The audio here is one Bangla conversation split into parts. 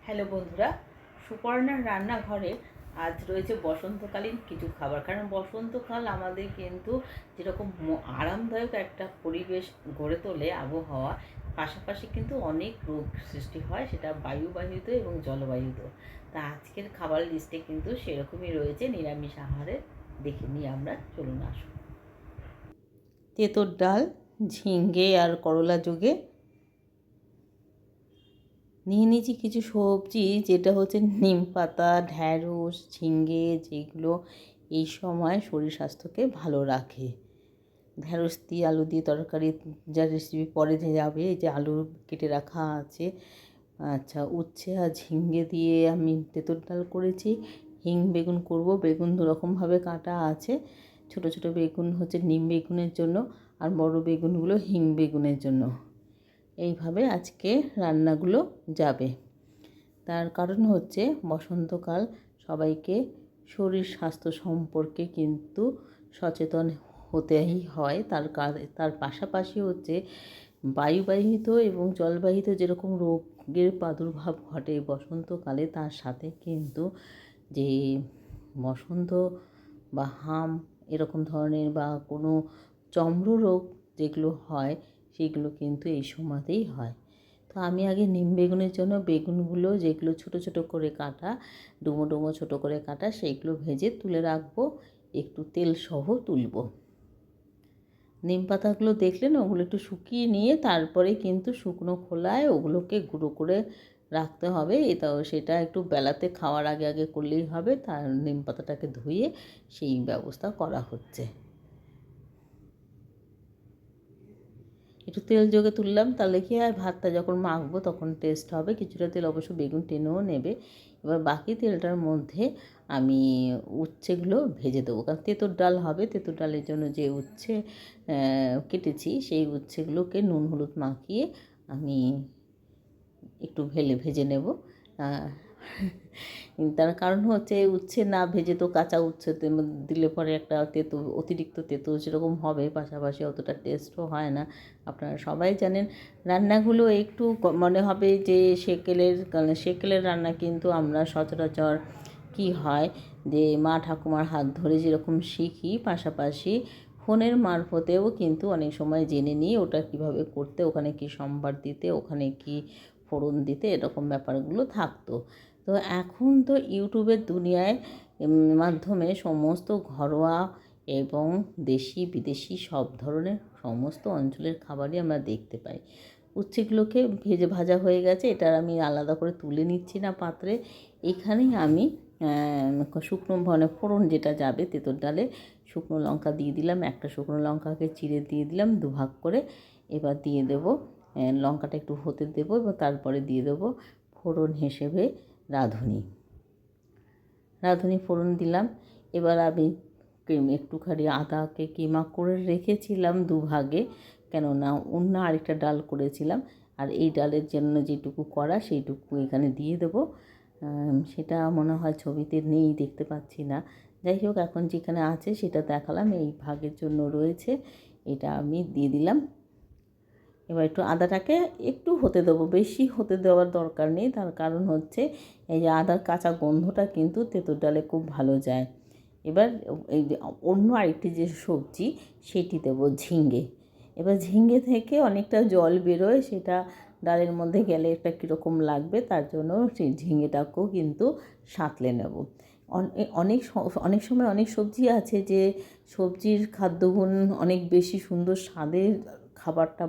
হ্যালো বন্ধুরা, সুপর্ণার রান্নাঘরে আজ রয়েছে বসন্তকালীন কিছু খাবার। কারণ বসন্তকাল আমাদের কিন্তু যেরকম আরামদায়ক একটা পরিবেশ গড়ে তোলে, আবহাওয়া, পাশাপাশি কিন্তু অনেক রোগ সৃষ্টি হয়, সেটা বায়ুবাহিত এবং জলবাহিত। তা আজকের খাবার লিস্টে কিন্তু সেরকমই রয়েছে নিরামিষ আহারে। দেখে নিই আমরা, চলুন আসুন। তেঁতুর ডাল, ঝিঙ্গে আর করলা যোগে নিয়ে নিয়েছি কিছু সবজি, যেটা হচ্ছে নিম পাতা, ঢ্যাঁড়স, ঝিঙ্গে, যেগুলো এই সময় শরীর স্বাস্থ্যকে ভালো রাখে। ঢ্যাঁড়স দিয়ে আলু দিয়ে তরকারি, যা রেসিপি পরে যে যাবে, এই যে আলু কেটে রাখা আছে। আচ্ছা, উচ্ছে আর ঝিঙ্গে দিয়ে আমি তেঁতুর ডাল করেছি। হিং বেগুন করব, বেগুন দুরকমভাবে কাটা আছে। ছোট ছোট বেগুন হচ্ছে নিম বেগুনের জন্য, আর বড় বেগুনগুলো হিং বেগুনের জন্য। এইভাবে আজকে রান্নাগুলো যাবে। তার কারণ হচ্ছে বসন্তকাল, সবাইকে শরীর স্বাস্থ্য সম্পর্কে কিন্তু সচেতন হতেই হয়। তার পাশাপাশি হচ্ছে বায়ুবাহিত এবং জলবাহিত যেরকম রোগের প্রাদুর্ভাব ঘটে বসন্তকালে, তার সাথে কিন্তু যে বসন্ত বা হাম এরকম ধরনের বা কোনো চর্মরোগ যেগুলো হয়, সেগুলো কিন্তু এই সময়তেই হয়। তো আমি আগে নিম বেগুনের জন্য বেগুনগুলো, যেগুলো ছোটো ছোটো করে কাটা, ডুমো ডুমো ছোটো করে কাটা, সেইগুলো ভেজে তুলে রাখবো, একটু তেল সহ তুলব। নিম পাতাগুলো দেখলেন, ওগুলো একটু শুকিয়ে নিয়ে তারপরে কিন্তু শুকনো খোলায় ওগুলোকে গুঁড়ো করে রাখতে হবে। সেটা একটু বেলাতে খাওয়ার আগে আগে করলেই হবে। তার নিম পাতাটাকে ধুয়ে সেই ব্যবস্থা করা হচ্ছে। একটু তেল যোগে তুললাম, তাহলে কি হয়, ভাতটা যখন মাখবো তখন টেস্ট হবে। কিছুটা তেল অবশ্য বেগুন টেনেও নেবে। এবার বাকি তেলটার মধ্যে আমি উচ্ছেগুলো ভেজে দেবো, কারণ তেঁতুর ডাল হবে। তেঁতুর ডালের জন্য যে উচ্ছে কেটেছি, সেই উচ্ছেগুলোকে নুন হলুদ মাখিয়ে আমি একটু ভেজে নেব। তার কারণ হচ্ছে উচ্ছে না ভেজে তো কাঁচা উচ্ছে দিলে পরে একটা তেঁতো, অতিরিক্ত তেঁতো যেরকম হবে, পাশাপাশি অতটা টেস্টও হয় না। আপনারা সবাই জানেন, রান্নাগুলো একটু মনে হবে যে সেকেলের রান্না, কিন্তু আমরা সচরাচর কি হয় যে মা ঠাকুমার হাত ধরে যেরকম শিখি, পাশাপাশি ফোনের মারফতেও কিন্তু অনেক সময় জেনে নিই ওটা কিভাবে করতে, ওখানে কি সম্বার দিতে, ওখানে কি ফোড়ন দিতে, এরকম ব্যাপারগুলো থাকতো। তো এখন তো ইউটিউবের দুনিয়ায় মাধ্যমে সমস্ত ঘরোয়া এবং দেশি বিদেশি সব ধরনের সমস্ত অঞ্চলের খাবারই আমরা দেখতে পাই। উচ্ছেগুলোকে ভাজা হয়ে গেছে, এটা আমি আলাদা করে তুলে নিচ্ছি না পাত্রে। এখানেই আমি শুকনো ফোড়ন যেটা যাবে তেঁতুর ডালে, শুকনো লঙ্কা দিয়ে দিলাম। একটা শুকনো লঙ্কাকে চিড়ে দিয়ে দিলাম দুভাগ করে। এবার দিয়ে দেবো, লঙ্কাটা একটু হতে দেবো, এবং তারপরে দিয়ে দেবো ফোড়ন হিসেবে রাঁধুনি ফোড়ন দিলাম। এবার আমি একটুখানি আদাকে কিমা করে রেখেছিলাম দুভাগে, কেননা অন্য আরেকটা ডাল করেছিলাম, আর এই ডালের জন্য যেটুকু করা সেইটুকু এখানে দিয়ে দেবো। সেটা মনে হয় ছবিতে নেই, দেখতে পাচ্ছি না। যাই হোক, এখন যেখানে আছে সেটা দেখালাম। এই ভাগের জন্য রয়েছে, এটা আমি দিয়ে দিলাম। এবার একটু আদাটাকে একটু হতে দেবো, বেশি হতে দেওয়ার দরকার নেই। তার কারণ হচ্ছে এই যে আদার কাঁচা গন্ধটা কিন্তু তেঁতুর ডালে খুব ভালো যায়। এবার এই যে অন্য আরেকটি যে সবজি, সেটি দেবো ঝিঙ্গে। এবার ঝিঙ্গে থেকে অনেকটা জল বেরোয়, সেটা ডালের মধ্যে গেলে একটা কীরকম লাগবে, তার জন্য সেই ঝিঙ্গেটাকেও কিন্তু সাঁতলে নেব। অনেক সময় অনেক সবজি আছে যে সবজির খাদ্যগুণ অনেক বেশি সুন্দর স্বাদের খাবারটা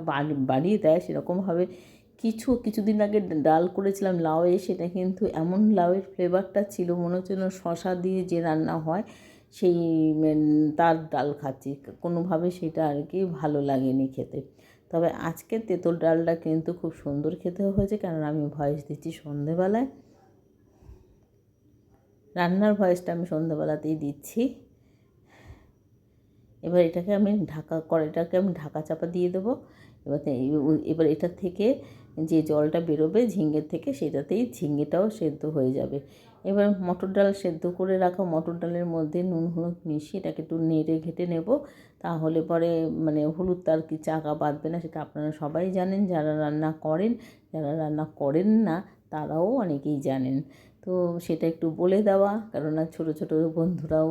বাড়িয়ে দেয়। সেরকমভাবে কিছুদিন আগে ডাল করেছিলাম লাউয়ে, সেটা কিন্তু এমন লাউয়ের ফ্লেভারটা ছিল, মনে হচ্ছে না শশা দিয়ে যে রান্না হয় সেই তার ডাল খাচ্ছি। কোনোভাবে সেটা আর কি ভালো লাগেনি খেতে। তবে আজকের তেঁতুল ডালটা কিন্তু খুব সুন্দর খেতে হয়েছে, কারণ আমি ভয়েস দিচ্ছি সন্ধেবেলায়। রান্নার ভয়েসটা আমি সন্ধ্যাবেলাতেই দিচ্ছি। এবার এটাকে আমি কড়াইটাকে আমি ঢাকা চাপা দিয়ে দেবো। এবার এটার থেকে যে জলটা বেরোবে ঝিঙ্গের থেকে, সেটাতেই ঝিঙ্গেটাও সেদ্ধ হয়ে যাবে। এবার মটর ডাল সেদ্ধ করে রাখা মটর ডালের মধ্যে নুন হলুদ মিশিয়ে এটাকে একটু নেড়ে ঘেটে নেব। তাহলে পরে হলুদ তার কি চাকা বাঁধবে না, সেটা আপনারা সবাই জানেন যারা রান্না করেন। যারা রান্না করেন না তারাও অনেকেই জানেন। তো সেটা একটু বলে দেওয়া, কেননা ছোটো ছোটো বন্ধুরাও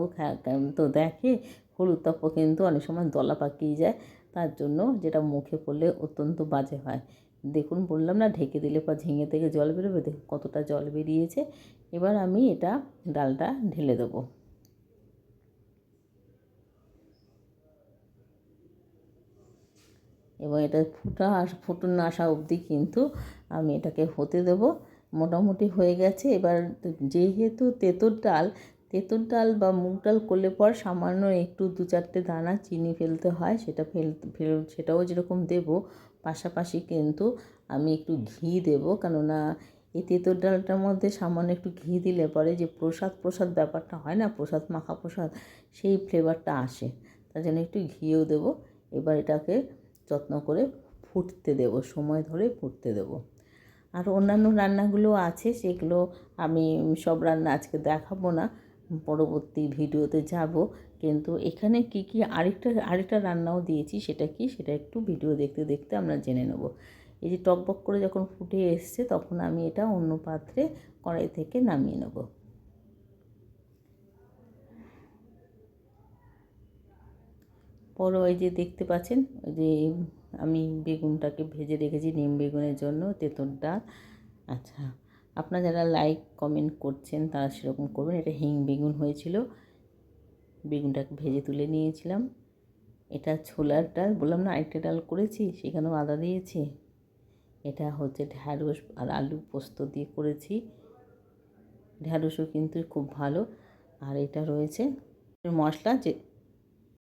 তো দেখে হলুদ তপ্প কিন্তু অনেক সময় দলা পাকিয়ে যায়, তার জন্য যেটা মুখে পড়লে অত্যন্ত বাজে হয়। দেখুন বললাম না, ঢেকে দিলে পর ঝিঙে থেকে জল বেরোবে, দেখুন কতটা জল বেরিয়েছে। এবার আমি এটা ডালটা ঢেলে দেবো। এবং এটা ফুটন আসা অবধি কিন্তু আমি এটাকে হতে দেব। মোটামুটি হয়ে গেছে। এবার যেহেতু তেঁতুর ডাল বা মুগ ডাল করলে পর সামান্য একটু 2-4টে দানা চিনি ফেলতে হয়, সেটাও যেরকম দেব, পাশাপাশি কিন্তু আমি একটু ঘি দেব, কেননা এই তেঁতুর ডালটার মধ্যে সামান্য একটু ঘি দিলে পরে যে প্রসাদ ব্যাপারটা হয় না, প্রসাদ মাখা প্রসাদ, সেই ফ্লেভারটা আসে, তার জন্য একটু ঘিও দেব। এবার এটাকে যত্ন করে ফুটতে দেব, সময় ধরে ফুটতে দেব। আর অন্যান্য রান্নাগুলো আছে, সেগুলো আমি সব রান্না আজকে দেখাবো না, পরবর্তী ভিডিওতে যাব। কিন্তু এখানে কি আরেকটা রান্নাও দিয়েছি, সেটা একটু ভিডিও দেখতে দেখতে আমরা জেনে নেব। এই যে টকবক করে যখন ফুটে এসছে, তখন আমি এটা অন্য পাত্রে কড়াই থেকে নামিয়ে নেব। ওই যে দেখতে পাচ্ছেন, ওই যে আমি বেগুনটাকে ভেজে রেখেছি নিম বেগুনের জন্য, তেঁতুল ডাল। আচ্ছা, আপনারা যারা লাইক কমেন্ট করছেন তারা সেরকম করবেন। এটা হিং বেগুন হয়েছিল, বেগুনটাকে ভেজে তুলে নিয়েছিলাম। এটা ছোলার ডাল, বললাম না আরেকটা ডাল করেছি, সেখানেও আদা দিয়েছি। এটা হচ্ছে ঢ্যাঁড়স আর আলু পোস্ত দিয়ে করেছি, ঢ্যাঁড়সও কিন্তু খুব ভালো। আর এটা রয়েছে মশলা,